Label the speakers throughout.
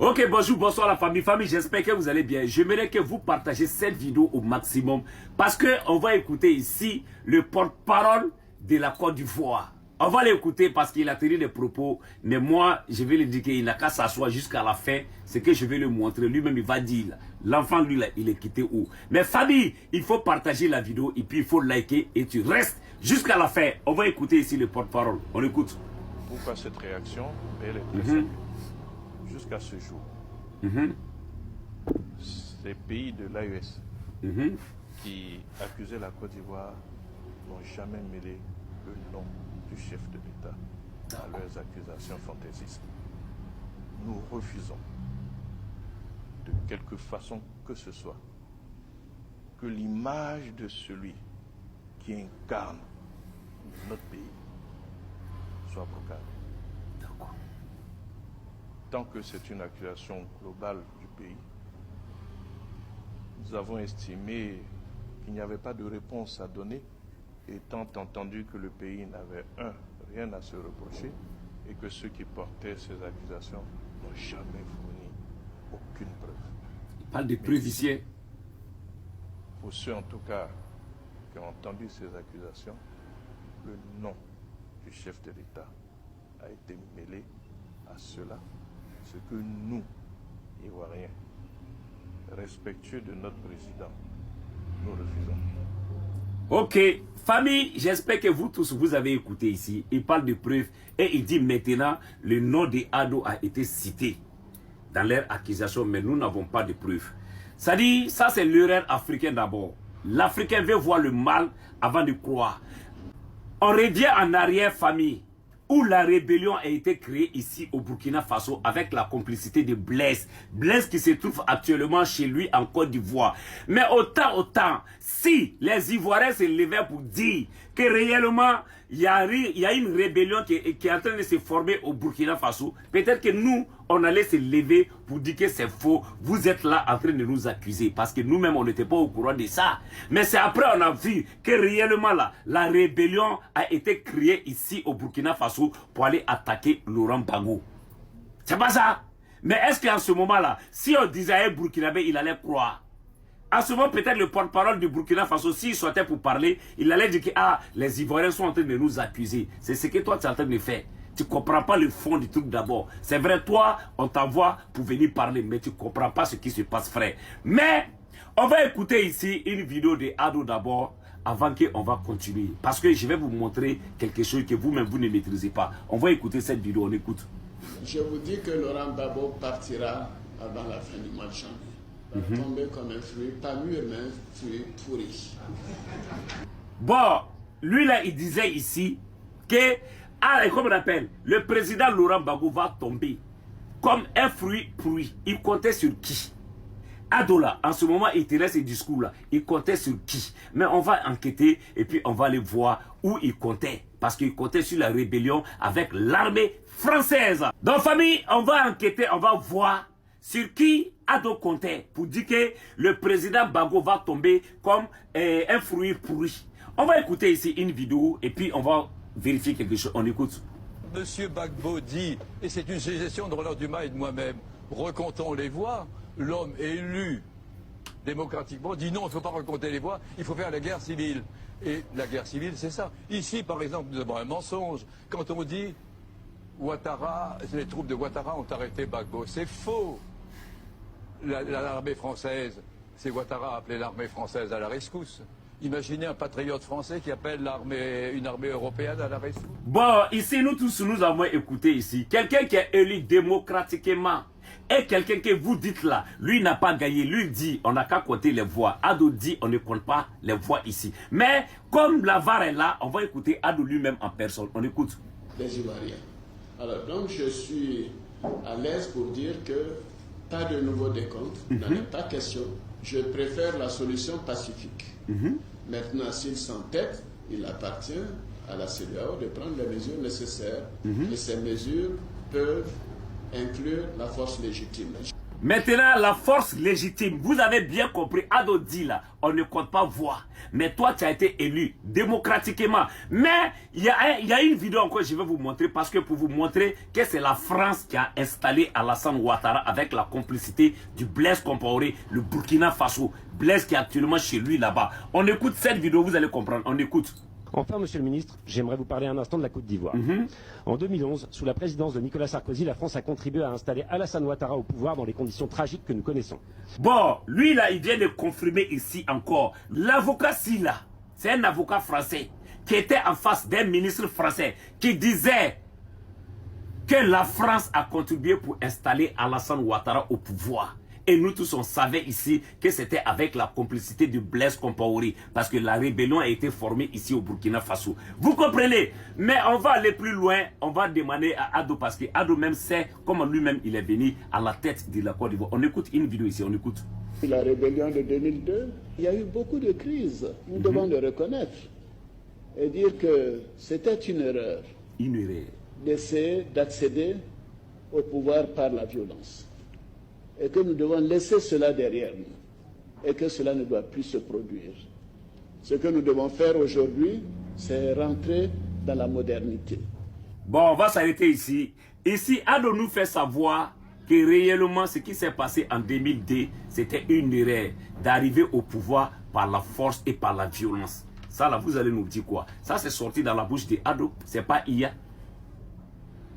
Speaker 1: Ok, bonjour, bonsoir la famille. Famille, j'espère que vous allez bien. J'aimerais que vous partagez cette vidéo au maximum parce que on va écouter ici le porte-parole de la Côte d'Ivoire. On va l'écouter parce qu'il a tenu des propos, mais moi, je vais lui dire qu'il n'a qu'à s'asseoir jusqu'à la fin. C'est que je vais lui montrer. Lui-même, il va dire, l'enfant, lui, là, il est quitté où. Mais famille, il faut partager la vidéo et puis il faut liker et tu restes jusqu'à la fin. On va écouter ici le porte-parole. On écoute.
Speaker 2: Pourquoi cette réaction? Elle est très simple. Jusqu'à ce jour, ces pays de l'AES qui accusaient la Côte d'Ivoire n'ont jamais mêlé le nom du chef de l'État à leurs accusations fantaisistes. Nous refusons, de quelque façon que ce soit, que l'image de celui qui incarne notre pays soit brocade. Tant que c'est une accusation globale du pays, nous avons estimé qu'il n'y avait pas de réponse à donner, étant entendu que le pays n'avait rien à se reprocher et que ceux qui portaient ces accusations n'ont jamais fourni aucune preuve.
Speaker 1: Il parle de preuves ici.
Speaker 2: Pour ceux en tout cas qui ont entendu ces accusations, le nom du chef de l'État a été mêlé à cela. Ce que nous, Ivoiriens, respectueux de notre président, nous refusons.
Speaker 1: Ok, famille, j'espère que vous tous, vous avez écouté ici. Il parle de preuves et il dit maintenant, le nom de Ado a été cité dans leur accusation, mais nous n'avons pas de preuves. Ça dit, ça c'est l'erreur africaine d'abord. L'Africain veut voir le mal avant de croire. On revient en arrière, famille, où la rébellion a été créée ici au Burkina Faso avec la complicité de Blaise. Blaise qui se trouve actuellement chez lui en Côte d'Ivoire. Mais autant, si les Ivoiriens se levaient pour dire que réellement il y a une rébellion qui est en train de se former au Burkina Faso, peut-être que nous, on allait se lever pour dire que c'est faux. Vous êtes là en train de nous accuser parce que nous-mêmes, on n'était pas au courant de ça. Mais c'est après on a vu que réellement là, la rébellion a été créée ici au Burkina Faso pour aller attaquer Laurent Gbagbo. C'est pas ça. Mais est-ce qu'en ce moment-là, si on disait à un Burkinabé, il allait croire? En ce moment, peut-être le porte-parole du Burkina Faso, s'il sortait pour parler, il allait dire que les Ivoiriens sont en train de nous accuser. C'est ce que toi, tu es en train de faire. Tu ne comprends pas le fond du truc d'abord. C'est vrai, toi, on t'envoie pour venir parler, mais tu ne comprends pas ce qui se passe, frère. Mais, on va écouter ici une vidéo de Ado d'abord, avant qu'on va continuer. Parce que je vais vous montrer quelque chose que vous-même, vous ne maîtrisez pas. On va écouter cette vidéo, on écoute.
Speaker 3: Je vous dis que Laurent Gbagbo partira avant la fin du mois de janvier. Va tomber comme un fruit, pas mûr, mais un fruit pourri.
Speaker 1: Bon, lui là, il disait ici que, comme on appelle, le président Laurent Gbagbo va tomber comme un fruit pourri. Il comptait sur qui? Adola, en ce moment, il tenait ce discours-là. Il comptait sur qui? Mais on va enquêter et puis on va aller voir où il comptait. Parce qu'il comptait sur la rébellion avec l'armée française. Donc, famille, on va enquêter, on va voir sur qui Ado comptait pour dire que le président Gbagbo va tomber comme un fruit pourri. On va écouter ici une vidéo et puis on va vérifier quelque chose. On écoute.
Speaker 4: Monsieur Gbagbo dit, et c'est une suggestion de Roland Dumas et de moi-même, recomptons les voix. L'homme élu démocratiquement dit non, il ne faut pas recompter les voix, il faut faire la guerre civile. Et la guerre civile, c'est ça. Ici, par exemple, nous avons un mensonge. Quand on dit Ouattara, les troupes de Ouattara ont arrêté Gbagbo, c'est faux. L'armée française, c'est Ouattara a appelé l'armée française à la rescousse. Imaginez un patriote français qui appelle une armée européenne à la rescousse.
Speaker 1: Bon, ici, nous tous, nous avons écouté ici. Quelqu'un qui est élu démocratiquement et quelqu'un que vous dites là, lui n'a pas gagné. Lui dit, on n'a qu'à compter les voix. Ado dit, on ne compte pas les voix ici. Mais comme la VAR est là, on va écouter Ado lui-même en personne. On écoute.
Speaker 3: Les Ivoiriens. Alors, donc, je suis à l'aise pour dire que pas de nouveau décompte, il n'en est pas question. Je préfère la solution pacifique. Maintenant, s'il s'entête, il appartient à la CEDEAO de prendre les mesures nécessaires. Et ces mesures peuvent inclure la force légitime.
Speaker 1: Maintenant, la force légitime, vous avez bien compris, Ado dit là, on ne compte pas voix. Mais toi, tu as été élu démocratiquement. Mais il y a une vidéo encore que je vais vous montrer parce que pour vous montrer que c'est la France qui a installé Alassane Ouattara avec la complicité du Blaise Compaoré, le Burkina Faso. Blaise qui est actuellement chez lui là-bas. On écoute cette vidéo, vous allez comprendre. On écoute.
Speaker 5: Enfin, Monsieur le Ministre, j'aimerais vous parler un instant de la Côte d'Ivoire. En 2011, sous la présidence de Nicolas Sarkozy, la France a contribué à installer Alassane Ouattara au pouvoir dans les conditions tragiques que nous connaissons.
Speaker 1: Bon, lui là, il vient de confirmer ici encore. L'avocat Silla, c'est un avocat français qui était en face d'un ministre français qui disait que la France a contribué pour installer Alassane Ouattara au pouvoir. Et nous tous, on savait ici que c'était avec la complicité de Blaise Compaoré. Parce que la rébellion a été formée ici au Burkina Faso. Vous comprenez? Mais on va aller plus loin. On va demander à Ado, parce que Ado même sait comment lui-même il est venu à la tête de la Côte d'Ivoire. On écoute une vidéo ici, on écoute.
Speaker 3: La rébellion de 2002, il y a eu beaucoup de crises. Nous devons le reconnaître. Et dire que c'était une erreur.
Speaker 1: Une erreur.
Speaker 3: D'essayer d'accéder au pouvoir par la violence. Et que nous devons laisser cela derrière nous et que cela ne doit plus se produire. Ce que nous devons faire aujourd'hui, c'est rentrer dans la modernité.
Speaker 1: Bon, on va s'arrêter ici. Ici, Ado nous fait savoir que réellement ce qui s'est passé en 2002, c'était une erreur d'arriver au pouvoir par la force et par la violence. Ça là, vous allez nous dire quoi? Ça c'est sorti dans la bouche de Ado, c'est pas IA.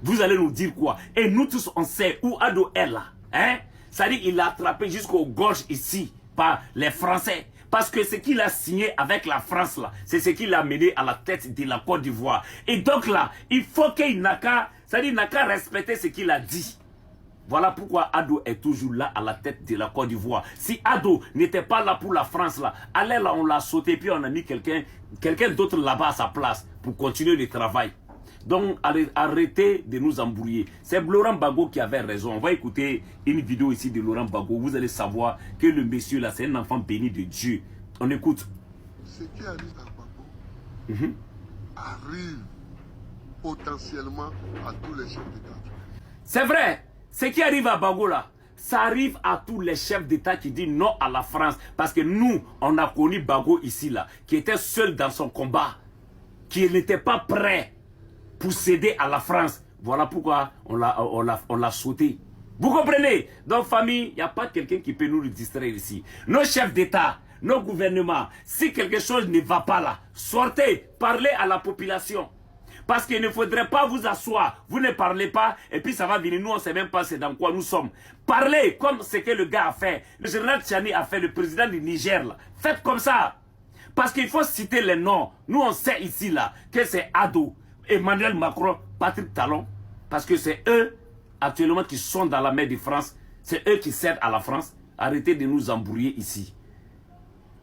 Speaker 1: Vous allez nous dire quoi? Et nous tous on sait où Ado est là, hein? C'est-à-dire qu'il l'a attrapé jusqu'aux gorges ici par les Français. Parce que ce qu'il a signé avec la France là, c'est ce qui l'a mené à la tête de la Côte d'Ivoire. Et donc là, il faut qu'il n'a qu'à, c'est-à-dire n'a qu'à respecter ce qu'il a dit. Voilà pourquoi Ado est toujours là à la tête de la Côte d'Ivoire. Si Ado n'était pas là pour la France là, allez là, on l'a sauté puis on a mis quelqu'un d'autre là-bas à sa place pour continuer le travail. Donc, arrêtez de nous embrouiller. C'est Laurent Gbagbo qui avait raison. On va écouter une vidéo ici de Laurent Gbagbo. Vous allez savoir que le monsieur là, c'est un enfant béni de Dieu. On écoute.
Speaker 6: Ce qui arrive à Gbagbo arrive potentiellement à tous les chefs d'État.
Speaker 1: C'est vrai. Ce qui arrive à Gbagbo là, ça arrive à tous les chefs d'État qui disent non à la France. Parce que nous, on a connu Gbagbo ici là, qui était seul dans son combat, qui n'était pas prêt pour céder à la France. Voilà pourquoi on l'a sauté. Vous comprenez? Donc famille, il n'y a pas quelqu'un qui peut nous le distraire ici. Nos chefs d'État, nos gouvernements, si quelque chose ne va pas là, sortez, parlez à la population. Parce qu'il ne faudrait pas vous asseoir, vous ne parlez pas, et puis ça va venir, nous on ne sait même pas c'est dans quoi nous sommes. Parlez comme ce que le gars a fait, le général Tchani a fait, le président du Niger là. Faites comme ça. Parce qu'il faut citer les noms. Nous on sait ici là que c'est Ado, Emmanuel Macron, Patrick Talon, parce que c'est eux actuellement qui sont dans la mer de France, c'est eux qui cèdent à la France. Arrêtez de nous embrouiller ici.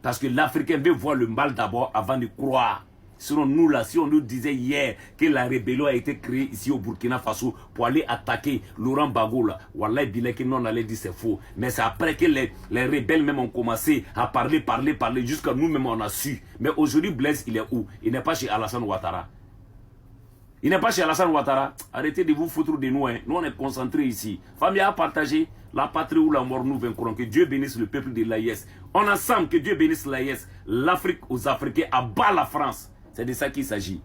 Speaker 1: Parce que l'Africain veut voir le mal d'abord avant de croire. Sinon nous là, si on nous disait hier que la rébellion a été créée ici au Burkina Faso pour aller attaquer Laurent Gbagbo là, Wallah Bilek que nous on allait dire c'est faux. Mais c'est après que les rebelles même ont commencé à parler, jusqu'à nous-mêmes on a su. Mais aujourd'hui Blaise il est où? Il n'est pas chez Alassane Ouattara. Il n'est pas chez Alassane Ouattara. Arrêtez de vous foutre de nous. Hein. Nous, on est concentrés ici. Famille à partager la patrie ou la mort, nous vaincrons. Que Dieu bénisse le peuple de l'AIS. On ensemble, que Dieu bénisse l'AIS. L'Afrique aux Africains, à bas la France. C'est de ça qu'il s'agit.